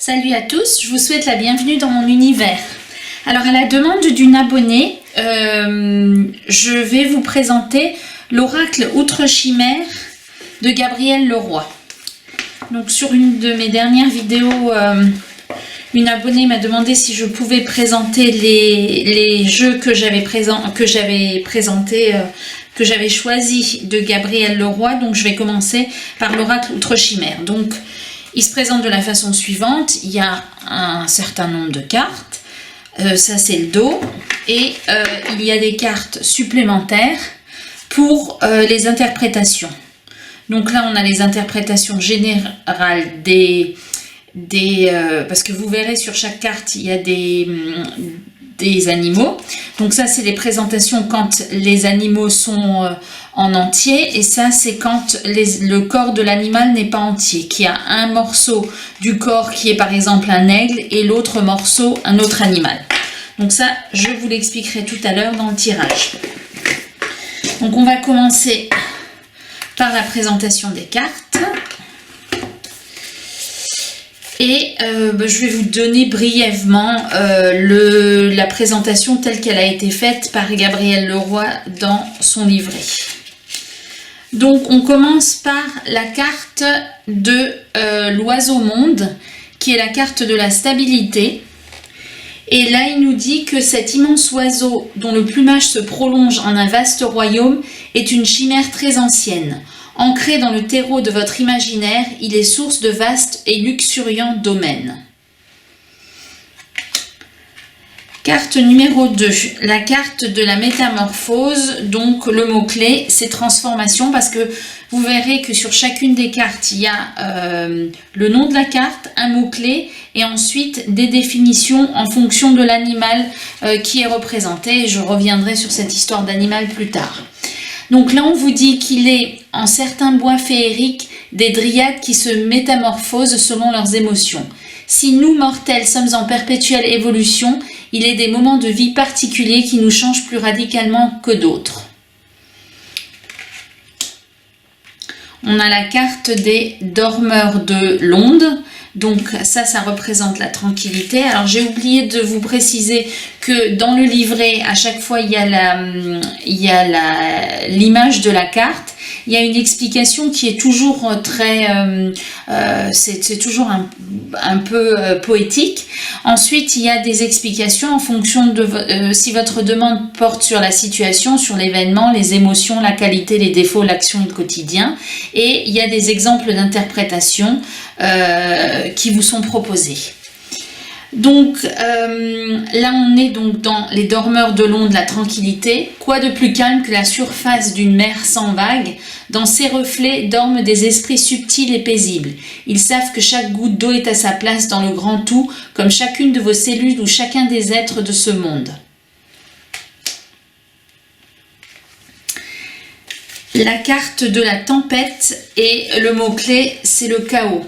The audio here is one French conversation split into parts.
Salut à tous, je vous souhaite la bienvenue dans mon univers. Alors à la demande d'une abonnée, je vais vous présenter l'oracle Outre-Chimère de Gabrielle Leroy. Donc sur une de mes dernières vidéos, une abonnée m'a demandé si je pouvais présenter les jeux que j'avais choisi de Gabrielle Leroy. Donc je vais commencer par l'oracle Outre-Chimère. Donc il se présente de la façon suivante, il y a un certain nombre de cartes, ça c'est le dos, et il y a des cartes supplémentaires pour les interprétations. Donc là on a les interprétations générales parce que vous verrez sur chaque carte il y a des animaux. Donc ça c'est les présentations quand les animaux sont en entier, et ça c'est quand le corps de l'animal n'est pas entier, qu'il y a un morceau du corps qui est par exemple un aigle et l'autre morceau un autre animal. Donc ça je vous l'expliquerai tout à l'heure dans le tirage. Donc on va commencer par la présentation des cartes. Et je vais vous donner brièvement la présentation telle qu'elle a été faite par Gabrielle Leroy dans son livret. Donc on commence par la carte de l'oiseau monde, qui est la carte de la stabilité. Et là il nous dit que cet immense oiseau dont le plumage se prolonge en un vaste royaume est une chimère très ancienne. Ancré dans le terreau de votre imaginaire, il est source de vastes et luxuriants domaines. Carte numéro 2, la carte de la métamorphose. Donc le mot-clé, c'est transformation, parce que vous verrez que sur chacune des cartes, il y a le nom de la carte, un mot-clé, et ensuite des définitions en fonction de l'animal qui est représenté. Et je reviendrai sur cette histoire d'animal plus tard. Donc là, on vous dit qu'il est en certains bois féeriques des dryades qui se métamorphosent selon leurs émotions. Si nous, mortels, sommes en perpétuelle évolution, il est des moments de vie particuliers qui nous changent plus radicalement que d'autres. On a la carte des dormeurs de l'onde. Donc ça représente la tranquillité. Alors j'ai oublié de vous préciser que dans le livret, à chaque fois il y a l'image de la carte. Il y a une explication qui est toujours c'est toujours un peu poétique. Ensuite, il y a des explications en fonction de si votre demande porte sur la situation, sur l'événement, les émotions, la qualité, les défauts, l'action et le quotidien. Et il y a des exemples d'interprétation qui vous sont proposés. Donc là on est donc dans les dormeurs de l'onde, la tranquillité. Quoi de plus calme que la surface d'une mer sans vagues? Dans ses reflets dorment des esprits subtils et paisibles. Ils savent que chaque goutte d'eau est à sa place dans le grand tout, comme chacune de vos cellules ou chacun des êtres de ce monde. La carte de la tempête, et le mot-clé c'est le chaos.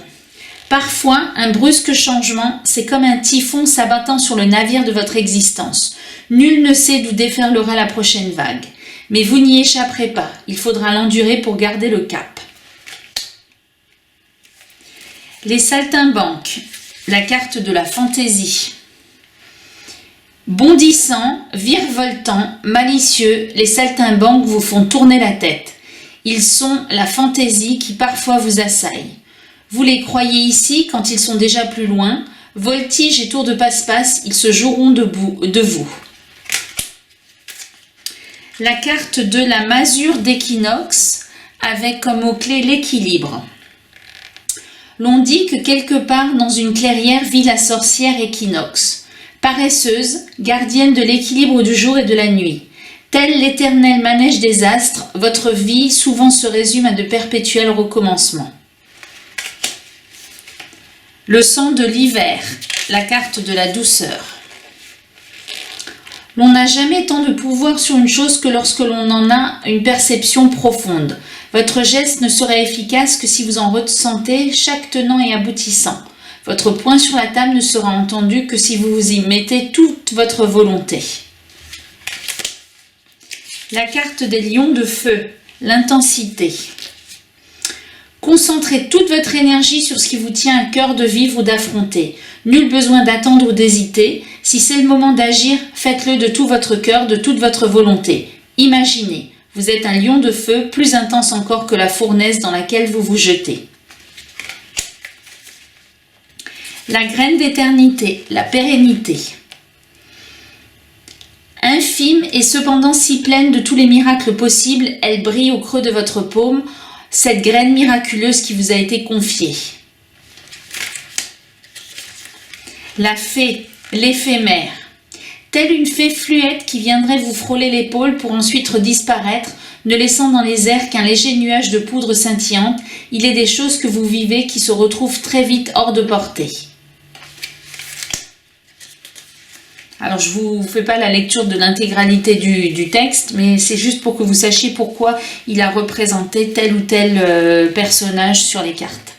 Parfois, un brusque changement, c'est comme un typhon s'abattant sur le navire de votre existence. Nul ne sait d'où déferlera la prochaine vague. Mais vous n'y échapperez pas, il faudra l'endurer pour garder le cap. Les saltimbanques, la carte de la fantaisie. Bondissants, virevoltants, malicieux, les saltimbanques vous font tourner la tête. Ils sont la fantaisie qui parfois vous assaille. Vous les croyez ici quand ils sont déjà plus loin. Voltige et tour de passe-passe, ils se joueront de vous. La carte de la masure d'équinoxe, avec comme mot-clé l'équilibre. L'on dit que quelque part dans une clairière vit la sorcière équinoxe. Paresseuse, gardienne de l'équilibre du jour et de la nuit. Tel l'éternel manège des astres, votre vie souvent se résume à de perpétuels recommencements. Le sang de l'hiver, la carte de la douceur. L'on n'a jamais tant de pouvoir sur une chose que lorsque l'on en a une perception profonde. Votre geste ne sera efficace que si vous en ressentez chaque tenant et aboutissant. Votre poing sur la table ne sera entendu que si vous y mettez toute votre volonté. La carte des lions de feu, l'intensité. Concentrez toute votre énergie sur ce qui vous tient à cœur de vivre ou d'affronter. Nul besoin d'attendre ou d'hésiter. Si c'est le moment d'agir, faites-le de tout votre cœur, de toute votre volonté. Imaginez, vous êtes un lion de feu, plus intense encore que la fournaise dans laquelle vous vous jetez. La graine d'éternité, la pérennité. Infime et cependant si pleine de tous les miracles possibles, elle brille au creux de votre paume, cette graine miraculeuse qui vous a été confiée. La fée, l'éphémère. Telle une fée fluette qui viendrait vous frôler l'épaule pour ensuite disparaître, ne laissant dans les airs qu'un léger nuage de poudre scintillante, il est des choses que vous vivez qui se retrouvent très vite hors de portée. Alors, je ne vous fais pas la lecture de l'intégralité du texte, mais c'est juste pour que vous sachiez pourquoi il a représenté tel ou tel personnage sur les cartes.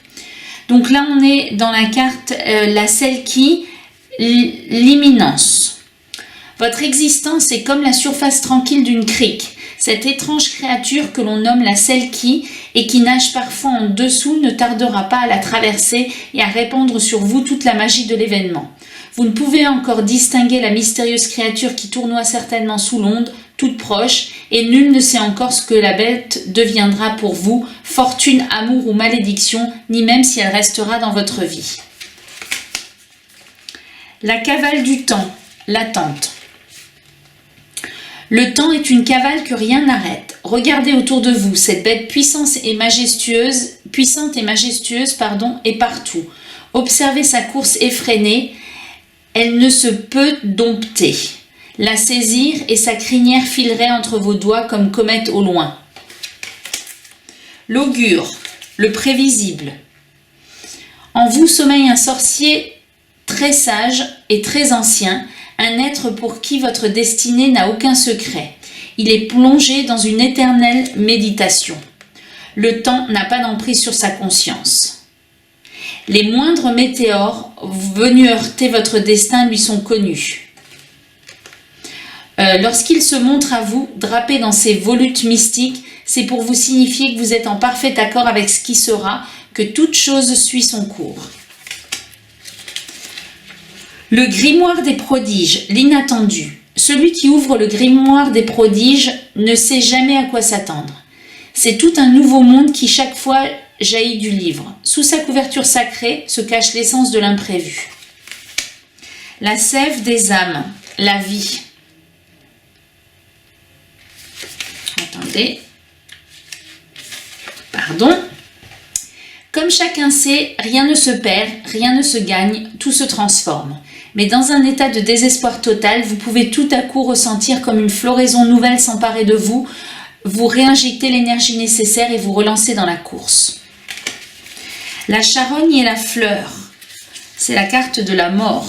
Donc là, on est dans la carte la Selkie, l'imminence. Votre existence est comme la surface tranquille d'une crique. Cette étrange créature que l'on nomme la Selkie et qui nage parfois en dessous ne tardera pas à la traverser et à répandre sur vous toute la magie de l'événement. Vous ne pouvez encore distinguer la mystérieuse créature qui tournoie certainement sous l'onde, toute proche, et nul ne sait encore ce que la bête deviendra pour vous, fortune, amour ou malédiction, ni même si elle restera dans votre vie. La cavale du temps, l'attente. Le temps est une cavale que rien n'arrête. Regardez autour de vous, cette bête puissante et majestueuse, est partout. Observez sa course effrénée. Elle ne se peut dompter. La saisir et sa crinière filerait entre vos doigts comme comète au loin. L'augure, le prévisible. En vous sommeille un sorcier très sage et très ancien, un être pour qui votre destinée n'a aucun secret. Il est plongé dans une éternelle méditation. Le temps n'a pas d'emprise sur sa conscience. Les moindres météores venus heurter votre destin lui sont connus. Lorsqu'il se montre à vous, drapé dans ses volutes mystiques, c'est pour vous signifier que vous êtes en parfait accord avec ce qui sera, que toute chose suit son cours. Le grimoire des prodiges, l'inattendu. Celui qui ouvre le grimoire des prodiges ne sait jamais à quoi s'attendre. C'est tout un nouveau monde qui chaque fois jaillit du livre. Sous sa couverture sacrée se cache l'essence de l'imprévu. La sève des âmes, la vie. Attendez. Pardon. Comme chacun sait, rien ne se perd, rien ne se gagne, tout se transforme. Mais dans un état de désespoir total, vous pouvez tout à coup ressentir comme une floraison nouvelle s'emparer de vous, vous réinjecter l'énergie nécessaire et vous relancer dans la course. La charogne et la fleur, c'est la carte de la mort.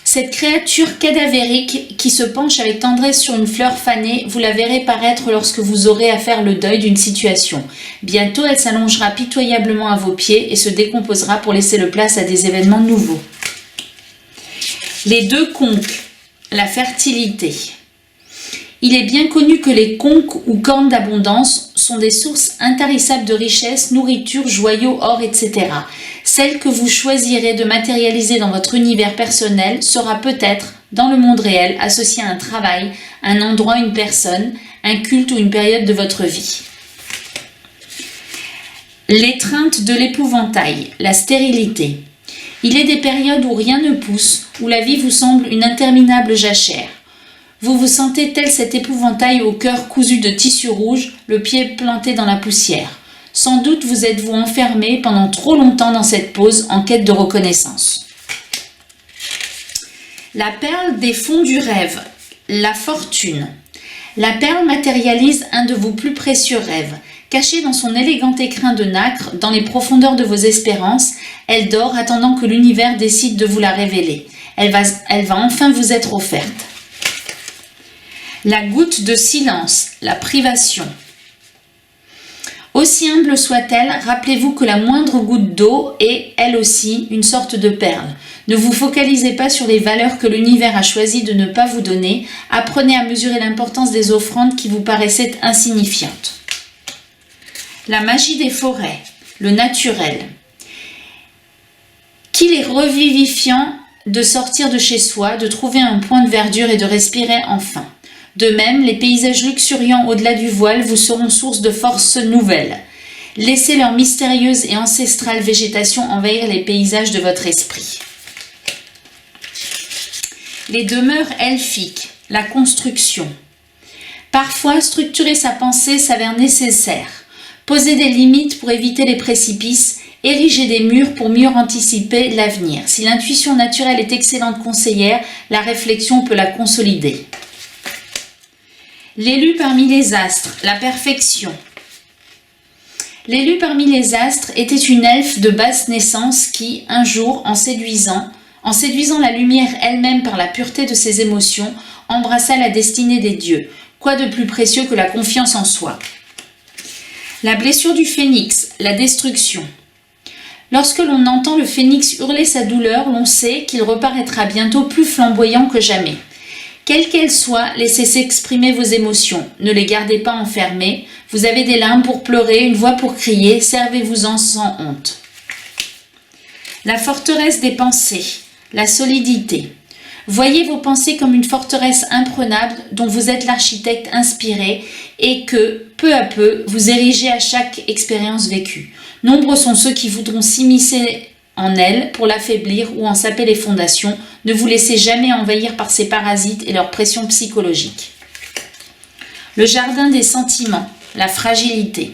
Cette créature cadavérique qui se penche avec tendresse sur une fleur fanée, vous la verrez paraître lorsque vous aurez à faire le deuil d'une situation. Bientôt, elle s'allongera pitoyablement à vos pieds et se décomposera pour laisser le place à des événements nouveaux. Les deux conques, la fertilité. Il est bien connu que les conques ou cornes d'abondance sont des sources intarissables de richesse, nourriture, joyaux, or, etc. Celle que vous choisirez de matérialiser dans votre univers personnel sera peut-être, dans le monde réel, associée à un travail, un endroit, une personne, un culte ou une période de votre vie. L'étreinte de l'épouvantail, la stérilité. Il est des périodes où rien ne pousse, où la vie vous semble une interminable jachère. Vous vous sentez tel cet épouvantail au cœur cousu de tissu rouge, le pied planté dans la poussière. Sans doute vous êtes-vous enfermé pendant trop longtemps dans cette pause en quête de reconnaissance. La perle des fonds du rêve, la fortune. La perle matérialise un de vos plus précieux rêves. Cachée dans son élégant écrin de nacre, dans les profondeurs de vos espérances, elle dort attendant que l'univers décide de vous la révéler. Elle va enfin vous être offerte. La goutte de silence, la privation. Aussi humble soit-elle, rappelez-vous que la moindre goutte d'eau est, elle aussi, une sorte de perle. Ne vous focalisez pas sur les valeurs que l'univers a choisi de ne pas vous donner. Apprenez à mesurer l'importance des offrandes qui vous paraissaient insignifiantes. La magie des forêts, le naturel. Qu'il est revivifiant de sortir de chez soi, de trouver un point de verdure et de respirer enfin. De même, les paysages luxuriants au-delà du voile vous seront source de forces nouvelles. Laissez leur mystérieuse et ancestrale végétation envahir les paysages de votre esprit. Les demeures elfiques, la construction. Parfois, structurer sa pensée s'avère nécessaire. Poser des limites pour éviter les précipices, ériger des murs pour mieux anticiper l'avenir. Si l'intuition naturelle est excellente conseillère, la réflexion peut la consolider. L'élu parmi les astres, la perfection. L'élu parmi les astres était une elfe de basse naissance qui, un jour, en séduisant la lumière elle-même par la pureté de ses émotions, embrassa la destinée des dieux. Quoi de plus précieux que la confiance en soi? La blessure du phénix, la destruction. Lorsque l'on entend le phénix hurler sa douleur, l'on sait qu'il reparaîtra bientôt plus flamboyant que jamais. Quelle qu'elle soit, laissez s'exprimer vos émotions. Ne les gardez pas enfermées. Vous avez des larmes pour pleurer, une voix pour crier. Servez-vous-en sans honte. La forteresse des pensées, la solidité. Voyez vos pensées comme une forteresse imprenable dont vous êtes l'architecte inspiré et que, peu à peu, vous érigez à chaque expérience vécue. Nombreux sont ceux qui voudront s'immiscer en elle pour l'affaiblir ou en saper les fondations. Ne vous laissez jamais envahir par ces parasites et leur pression psychologique. Le jardin des sentiments, la fragilité.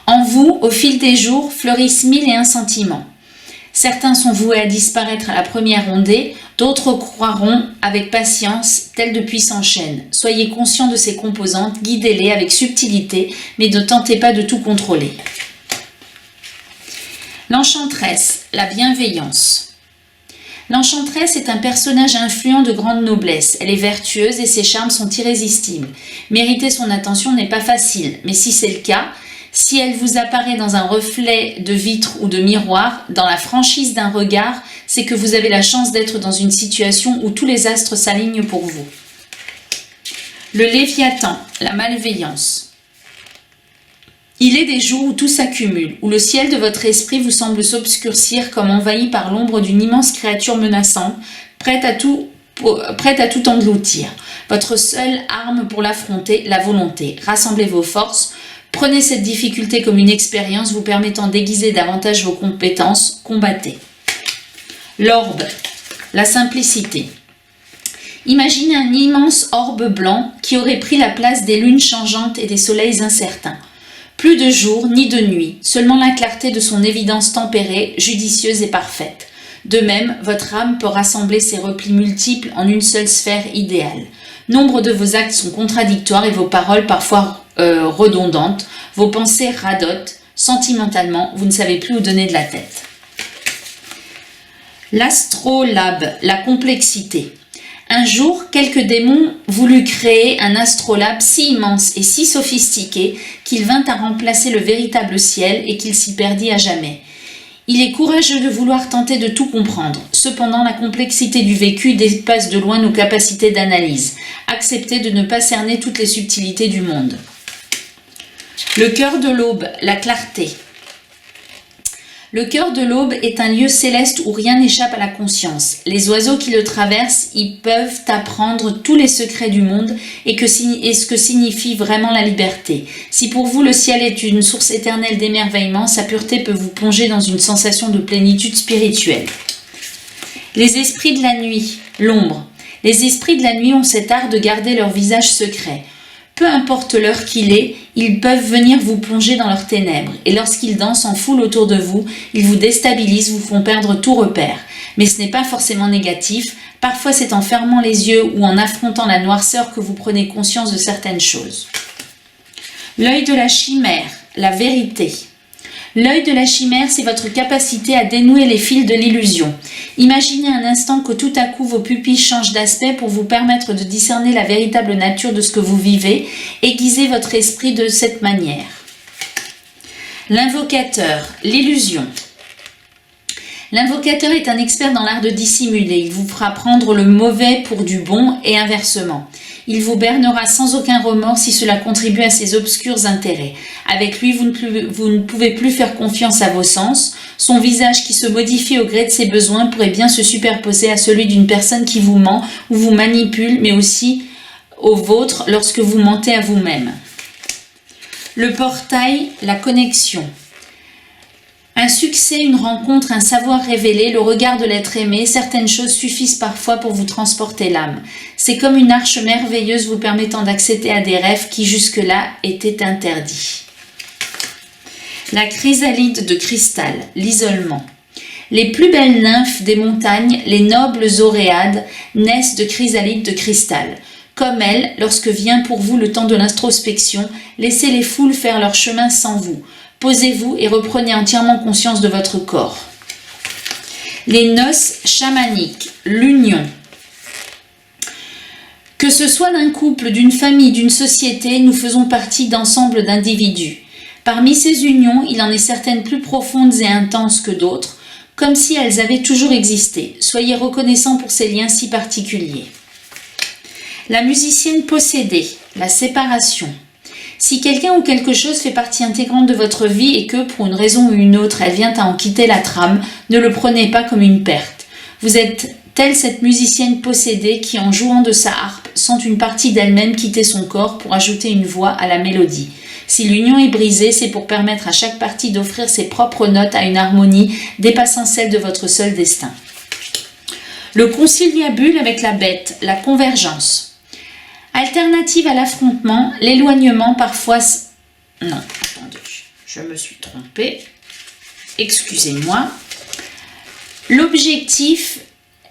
En vous, au fil des jours, fleurissent 1001 sentiments. Certains sont voués à disparaître à la première ondée, d'autres croiront avec patience, tels de puissants chênes. Soyez conscients de ces composantes, guidez-les avec subtilité, mais ne tentez pas de tout contrôler. L'enchanteresse, la bienveillance. L'enchanteresse est un personnage influent de grande noblesse. Elle est vertueuse et ses charmes sont irrésistibles. Mériter son attention n'est pas facile, mais si c'est le cas, si elle vous apparaît dans un reflet de vitre ou de miroir, dans la franchise d'un regard, c'est que vous avez la chance d'être dans une situation où tous les astres s'alignent pour vous. Le Léviathan, la malveillance. Il est des jours où tout s'accumule, où le ciel de votre esprit vous semble s'obscurcir comme envahi par l'ombre d'une immense créature menaçante, prête à tout engloutir. Votre seule arme pour l'affronter, la volonté. Rassemblez vos forces. Prenez cette difficulté comme une expérience vous permettant d'aiguiser davantage vos compétences. Combattez. L'orbe, la simplicité. Imaginez un immense orbe blanc qui aurait pris la place des lunes changeantes et des soleils incertains. Plus de jour ni de nuit, seulement la clarté de son évidence tempérée, judicieuse et parfaite. De même, votre âme peut rassembler ses replis multiples en une seule sphère idéale. Nombre de vos actes sont contradictoires et vos paroles parfois redondantes, vos pensées radotent, sentimentalement, vous ne savez plus où donner de la tête. L'astrolabe, la complexité. Un jour, quelques démons voulurent créer un astrolabe si immense et si sophistiqué qu'il vint à remplacer le véritable ciel et qu'il s'y perdit à jamais. Il est courageux de vouloir tenter de tout comprendre. Cependant, la complexité du vécu dépasse de loin nos capacités d'analyse. Acceptez de ne pas cerner toutes les subtilités du monde. Le cœur de l'aube, la clarté. Le cœur de l'aube est un lieu céleste où rien n'échappe à la conscience. Les oiseaux qui le traversent y peuvent apprendre tous les secrets du monde et ce que signifie vraiment la liberté. Si pour vous le ciel est une source éternelle d'émerveillement, sa pureté peut vous plonger dans une sensation de plénitude spirituelle. Les esprits de la nuit, l'ombre. Les esprits de la nuit ont cet art de garder leur visage secret. Peu importe l'heure qu'il est, ils peuvent venir vous plonger dans leurs ténèbres. Et lorsqu'ils dansent en foule autour de vous, ils vous déstabilisent, vous font perdre tout repère. Mais ce n'est pas forcément négatif. Parfois, c'est en fermant les yeux ou en affrontant la noirceur que vous prenez conscience de certaines choses. L'œil de la chimère, la vérité. L'œil de la chimère, c'est votre capacité à dénouer les fils de l'illusion. Imaginez un instant que tout à coup vos pupilles changent d'aspect pour vous permettre de discerner la véritable nature de ce que vous vivez. Aiguisez votre esprit de cette manière. L'invocateur, l'illusion. L'invocateur est un expert dans l'art de dissimuler. Il vous fera prendre le mauvais pour du bon et inversement. Il vous bernera sans aucun remords si cela contribue à ses obscurs intérêts. Avec lui, vous ne pouvez plus faire confiance à vos sens. Son visage qui se modifie au gré de ses besoins pourrait bien se superposer à celui d'une personne qui vous ment ou vous manipule, mais aussi au vôtre lorsque vous mentez à vous-même. Le portail, la connexion. Un succès, une rencontre, un savoir révélé, le regard de l'être aimé, certaines choses suffisent parfois pour vous transporter l'âme. C'est comme une arche merveilleuse vous permettant d'accéder à des rêves qui jusque-là étaient interdits. La chrysalide de cristal, l'isolement. Les plus belles nymphes des montagnes, les nobles oréades, naissent de chrysalides de cristal. Comme elles, lorsque vient pour vous le temps de l'introspection, laissez les foules faire leur chemin sans vous. Posez-vous et reprenez entièrement conscience de votre corps. Les noces chamaniques, l'union. Que ce soit d'un couple, d'une famille, d'une société, nous faisons partie d'ensemble d'individus. Parmi ces unions, il en est certaines plus profondes et intenses que d'autres, comme si elles avaient toujours existé. Soyez reconnaissants pour ces liens si particuliers. La musicienne possédée, la séparation. Si quelqu'un ou quelque chose fait partie intégrante de votre vie et que, pour une raison ou une autre, elle vient à en quitter la trame, ne le prenez pas comme une perte. Vous êtes telle cette musicienne possédée qui, en jouant de sa harpe, sent une partie d'elle-même quitter son corps pour ajouter une voix à la mélodie. Si l'union est brisée, c'est pour permettre à chaque partie d'offrir ses propres notes à une harmonie dépassant celle de votre seul destin. Le conciliabule avec la bête, la convergence. Alternative à l'affrontement, l'éloignement parfois... Non, attendez, je me suis trompée. Excusez-moi. L'objectif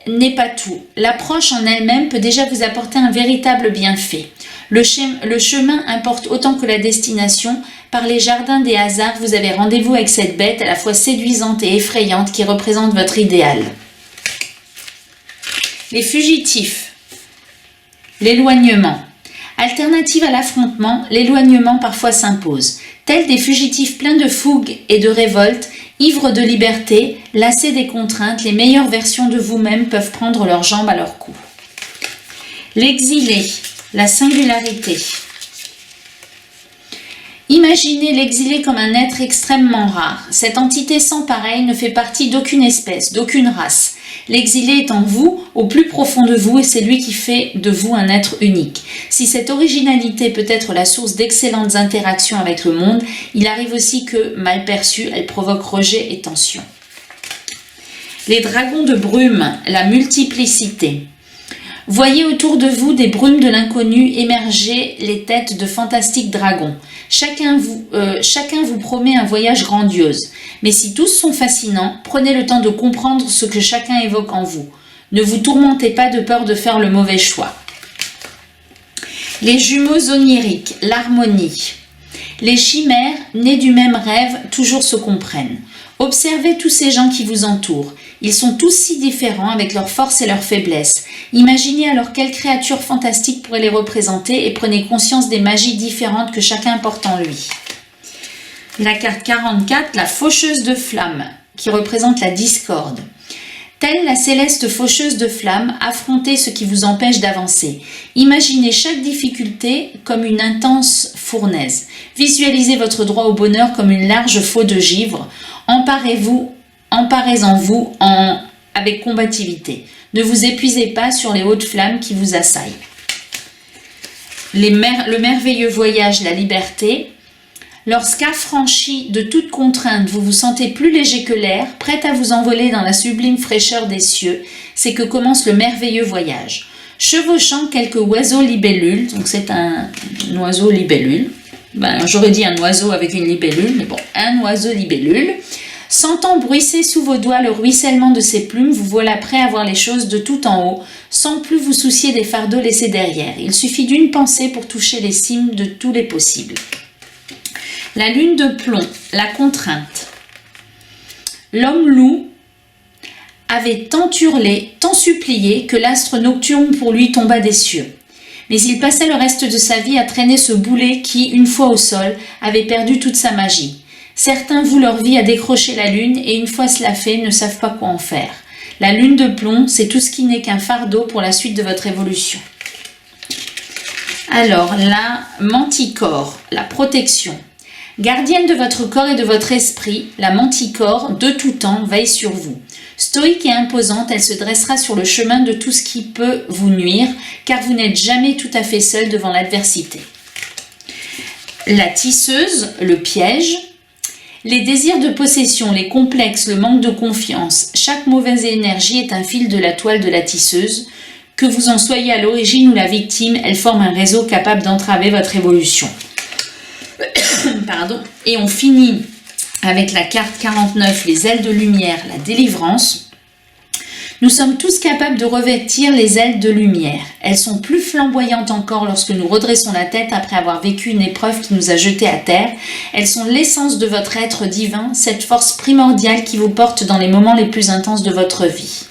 n'est pas tout. L'approche en elle-même peut déjà vous apporter un véritable bienfait. Le chemin importe autant que la destination. Par les jardins des hasards, vous avez rendez-vous avec cette bête à la fois séduisante et effrayante qui représente votre idéal. Les fugitifs. L'éloignement. Alternative à l'affrontement, l'éloignement parfois s'impose. Tels des fugitifs pleins de fougue et de révolte, ivres de liberté, lassés des contraintes, les meilleures versions de vous-même peuvent prendre leurs jambes à leur cou. L'exilé, la singularité. Imaginez l'exilé comme un être extrêmement rare. Cette entité sans pareil ne fait partie d'aucune espèce, d'aucune race. L'exilé est en vous, au plus profond de vous, et c'est lui qui fait de vous un être unique. Si cette originalité peut être la source d'excellentes interactions avec le monde, il arrive aussi que, mal perçue, elle provoque rejet et tension. Les dragons de brume, la multiplicité. Voyez autour de vous des brumes de l'inconnu émerger les têtes de fantastiques dragons. Chacun vous promet un voyage grandiose. Mais si tous sont fascinants, prenez le temps de comprendre ce que chacun évoque en vous. Ne vous tourmentez pas de peur de faire le mauvais choix. Les jumeaux oniriques, l'harmonie. Les chimères, nées du même rêve, toujours se comprennent. Observez tous ces gens qui vous entourent. Ils sont tous si différents avec leurs forces et leurs faiblesses. Imaginez alors quelle créature fantastique pourrait les représenter et prenez conscience des magies différentes que chacun porte en lui. La carte 44, la faucheuse de flammes, qui représente la discorde. Telle la céleste faucheuse de flammes, affrontez ce qui vous empêche d'avancer. Imaginez chaque difficulté comme une intense fournaise. Visualisez votre droit au bonheur comme une large faute de givre. Emparez-en vous avec combativité. Ne vous épuisez pas sur les hautes flammes qui vous assaillent. Le merveilleux voyage, la liberté. Lorsqu'affranchi de toute contrainte, vous vous sentez plus léger que l'air, prêt à vous envoler dans la sublime fraîcheur des cieux, c'est que commence le merveilleux voyage. Chevauchant quelques oiseaux libellules, donc c'est un oiseau libellule, j'aurais dit un oiseau avec une libellule, mais bon, un oiseau libellule. Sentant bruisser sous vos doigts le ruissellement de ses plumes, vous voilà prêt à voir les choses de tout en haut, sans plus vous soucier des fardeaux laissés derrière. Il suffit d'une pensée pour toucher les cimes de tous les possibles. La lune de plomb, la contrainte. L'homme loup avait tant hurlé, tant supplié que l'astre nocturne pour lui tomba des cieux. Mais il passait le reste de sa vie à traîner ce boulet qui, une fois au sol, avait perdu toute sa magie. Certains vouent leur vie à décrocher la lune et une fois cela fait, ne savent pas quoi en faire. La lune de plomb, c'est tout ce qui n'est qu'un fardeau pour la suite de votre évolution. Alors, la manticore, la protection. Gardienne de votre corps et de votre esprit, la manticore, de tout temps, veille sur vous. Stoïque et imposante, elle se dressera sur le chemin de tout ce qui peut vous nuire, car vous n'êtes jamais tout à fait seul devant l'adversité. La tisseuse, le piège. Les désirs de possession, les complexes, le manque de confiance, chaque mauvaise énergie est un fil de la toile de la tisseuse. Que vous en soyez à l'origine ou la victime, elle forme un réseau capable d'entraver votre évolution. Pardon. Et on finit avec la carte 49, les ailes de lumière, la délivrance. Nous sommes tous capables de revêtir les ailes de lumière. Elles sont plus flamboyantes encore lorsque nous redressons la tête après avoir vécu une épreuve qui nous a jetés à terre. Elles sont l'essence de votre être divin, cette force primordiale qui vous porte dans les moments les plus intenses de votre vie.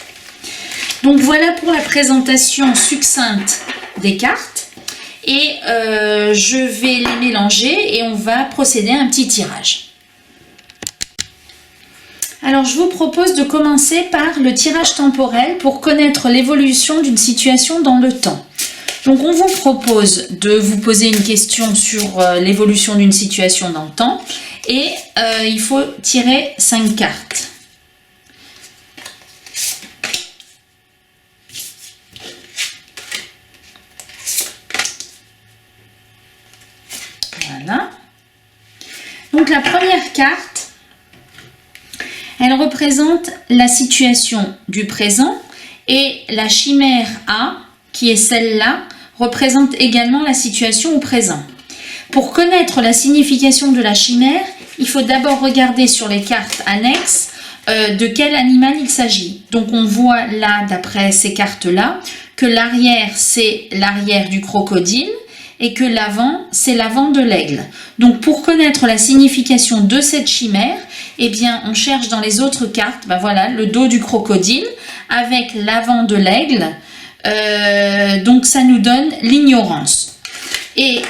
Donc voilà pour la présentation succincte des cartes. Et je vais les mélanger et on va procéder à un petit tirage. Alors je vous propose de commencer par le tirage temporel pour connaître l'évolution d'une situation dans le temps. Donc on vous propose de vous poser une question sur l'évolution d'une situation dans le temps et il faut tirer 5 cartes. Voilà. Donc la première carte, elle représente la situation du présent et la chimère A, qui est celle-là, représente également la situation au présent. Pour connaître la signification de la chimère, il faut d'abord regarder sur les cartes annexes de quel animal il s'agit. Donc on voit là, d'après ces cartes-là, que l'arrière, c'est l'arrière du crocodile, et que l'avant, c'est l'avant de l'aigle. Donc pour connaître la signification de cette chimère, eh bien on cherche dans les autres cartes, ben voilà, le dos du crocodile avec l'avant de l'aigle, donc ça nous donne l'ignorance. Et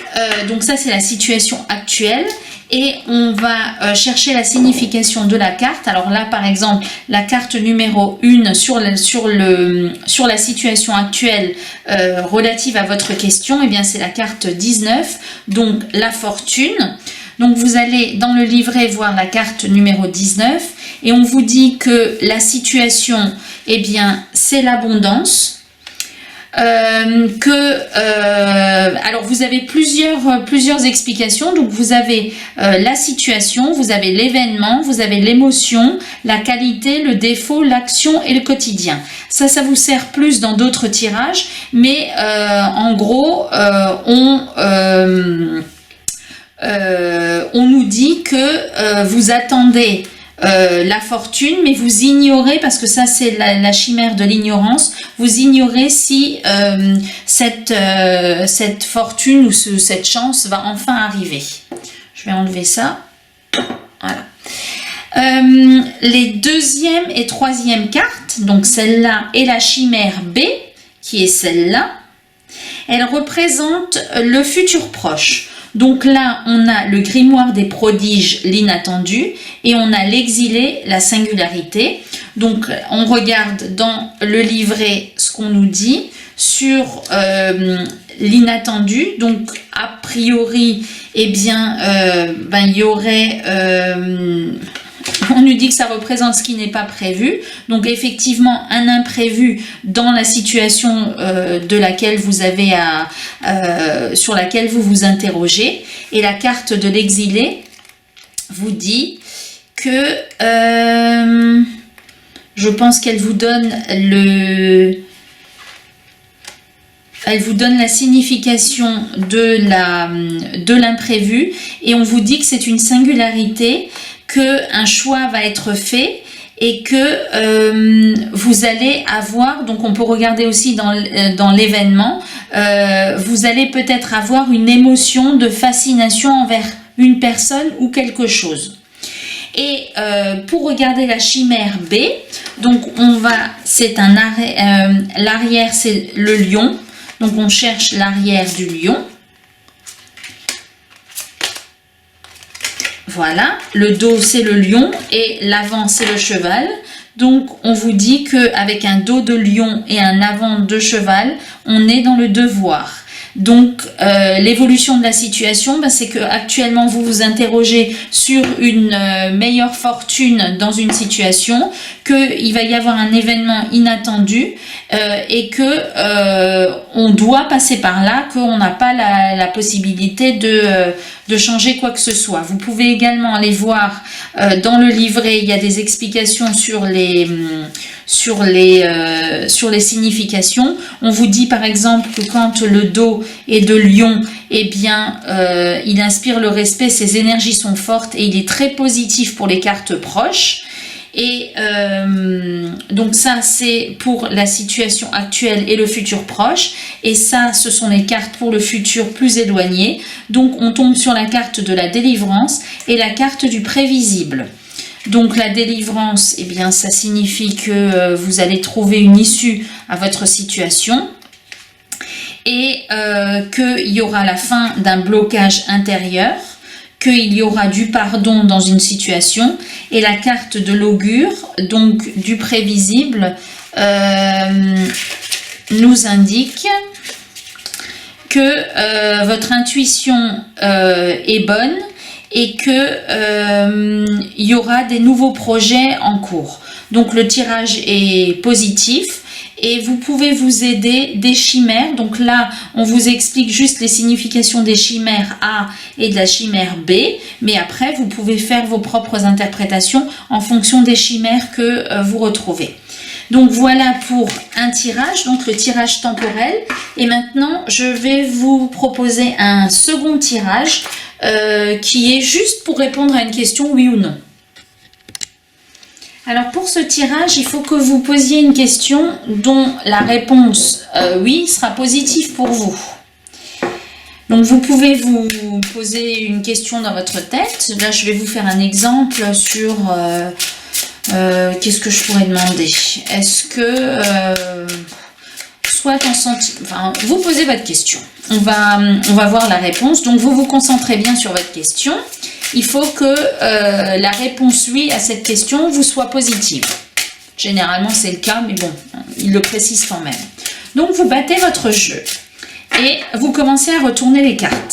donc ça c'est la situation actuelle. Et on va chercher la signification de la carte. Alors là, par exemple, la carte numéro 1 sur la situation actuelle relative à votre question, eh bien c'est la carte 19, donc la fortune. Donc vous allez dans le livret voir la carte numéro 19 et on vous dit que la situation, eh bien c'est l'abondance. Alors vous avez plusieurs explications. Donc vous avez la situation, vous avez l'événement, vous avez l'émotion, la qualité, le défaut, l'action et le quotidien. Ça vous sert plus dans d'autres tirages, mais en gros on nous dit que vous attendez la fortune, mais vous ignorez, parce que ça c'est la chimère de l'ignorance, vous ignorez si cette fortune ou cette chance va enfin arriver. Je vais enlever ça. Voilà. Les deuxième et troisième cartes, donc celle-là et la chimère B, qui est celle-là, elle représente le futur proche. Donc là, on a le grimoire des prodiges, l'inattendu, et on a l'exilé, la singularité. Donc, on regarde dans le livret ce qu'on nous dit sur l'inattendu. Donc, a priori, eh bien, il y aurait... on nous dit que ça représente ce qui n'est pas prévu. Donc effectivement, un imprévu dans la situation de laquelle vous avez sur laquelle vous vous interrogez. Et la carte de l'exilé vous dit que je pense qu'elle vous donne elle vous donne la signification de l'imprévu et on vous dit que c'est une singularité, qu'un choix va être fait et que vous allez avoir, donc on peut regarder aussi dans l'événement, vous allez peut-être avoir une émotion de fascination envers une personne ou quelque chose. Et pour regarder la chimère B, donc c'est l'arrière c'est le lion, donc on cherche l'arrière du lion. Voilà, le dos c'est le lion et l'avant c'est le cheval. Donc on vous dit qu'avec un dos de lion et un avant de cheval, on est dans le devoir. Donc l'évolution de la situation, c'est que actuellement vous vous interrogez sur une meilleure fortune dans une situation, qu'il va y avoir un événement inattendu et que on doit passer par là, qu'on n'a pas la possibilité de changer quoi que ce soit. Vous pouvez également aller voir dans le livret, il y a des explications sur les significations. On vous dit par exemple que quand le dos est de lion, eh bien il inspire le respect, ses énergies sont fortes et il est très positif pour les cartes proches. Et donc ça c'est pour la situation actuelle et le futur proche, et ça ce sont les cartes pour le futur plus éloigné. Donc on tombe sur la carte de la délivrance et la carte du prévisible. Donc la délivrance, eh bien ça signifie que vous allez trouver une issue à votre situation et qu'il y aura la fin d'un blocage intérieur, qu'il y aura du pardon dans une situation. Et la carte de l'augure, donc du prévisible, nous indique que votre intuition est bonne et que il y aura des nouveaux projets en cours. Donc le tirage est positif. Et vous pouvez vous aider des chimères. Donc là, on vous explique juste les significations des chimères A et de la chimère B. Mais après, vous pouvez faire vos propres interprétations en fonction des chimères que vous retrouvez. Donc voilà pour un tirage, donc le tirage temporel. Et maintenant, je vais vous proposer un second tirage qui est juste pour répondre à une question oui ou non. Alors pour ce tirage, il faut que vous posiez une question dont la réponse oui sera positive pour vous. Donc vous pouvez vous poser une question dans votre tête. Là je vais vous faire un exemple sur qu'est-ce que je pourrais demander. Est-ce que soit en enfin, vous posez votre question. On va voir la réponse. Donc vous vous concentrez bien sur votre question. Il faut que la réponse oui à cette question vous soit positive. Généralement c'est le cas, mais bon, il le précise quand même. Donc vous battez votre jeu et vous commencez à retourner les cartes.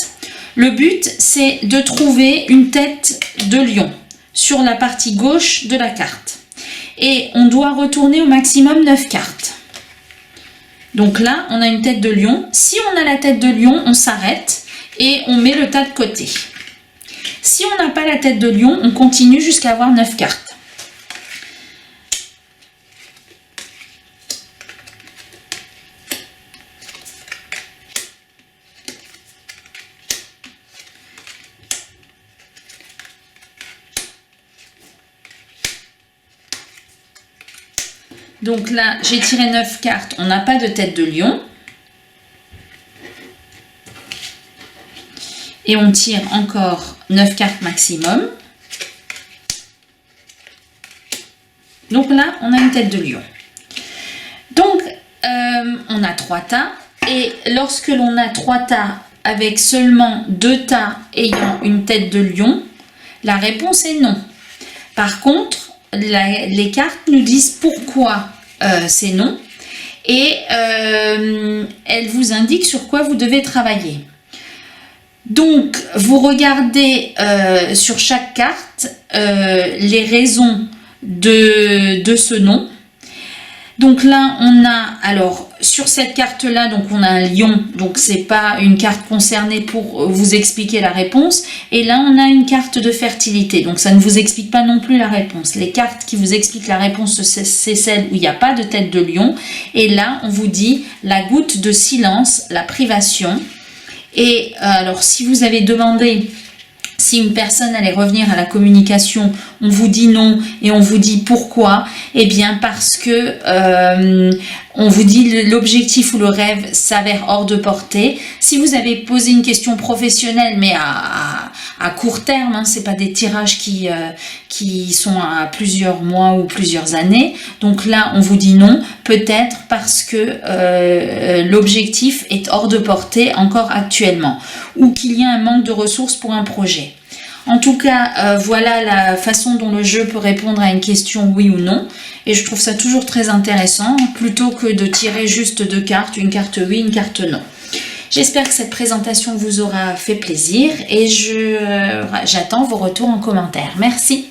Le but c'est de trouver une tête de lion sur la partie gauche de la carte. Et on doit retourner au maximum 9 cartes. Donc là on a une tête de lion. Si on a la tête de lion, on s'arrête et on met le tas de côté. Si on n'a pas la tête de lion, on continue jusqu'à avoir 9 cartes. Donc là, j'ai tiré 9 cartes, on n'a pas de tête de lion. Et on tire encore 9 cartes maximum. Donc là, on a une tête de lion. Donc, on a 3 tas. Et lorsque l'on a 3 tas avec seulement 2 tas ayant une tête de lion, la réponse est non. Par contre, les cartes nous disent pourquoi c'est non. Et elles vous indiquent sur quoi vous devez travailler. Donc, vous regardez sur chaque carte les raisons de ce nom. Donc là, on a, alors, sur cette carte-là, donc on a un lion, donc c'est pas une carte concernée pour vous expliquer la réponse. Et là, on a une carte de fertilité, donc ça ne vous explique pas non plus la réponse. Les cartes qui vous expliquent la réponse, c'est celles où il n'y a pas de tête de lion. Et là, on vous dit la goutte de silence, la privation. Et alors, si vous avez demandé si une personne allait revenir à la communication, on vous dit non et on vous dit pourquoi. Eh bien parce que on vous dit l'objectif ou le rêve s'avère hors de portée. Si vous avez posé une question professionnelle, mais à court terme, hein, c'est pas des tirages qui sont à plusieurs mois ou plusieurs années. Donc là, on vous dit non, peut-être parce que l'objectif est hors de portée encore actuellement, ou qu'il y a un manque de ressources pour un projet. En tout cas, voilà la façon dont le jeu peut répondre à une question oui ou non. Et je trouve ça toujours très intéressant, plutôt que de tirer juste 2 cartes, une carte oui, une carte non. J'espère que cette présentation vous aura fait plaisir et j'attends vos retours en commentaire. Merci.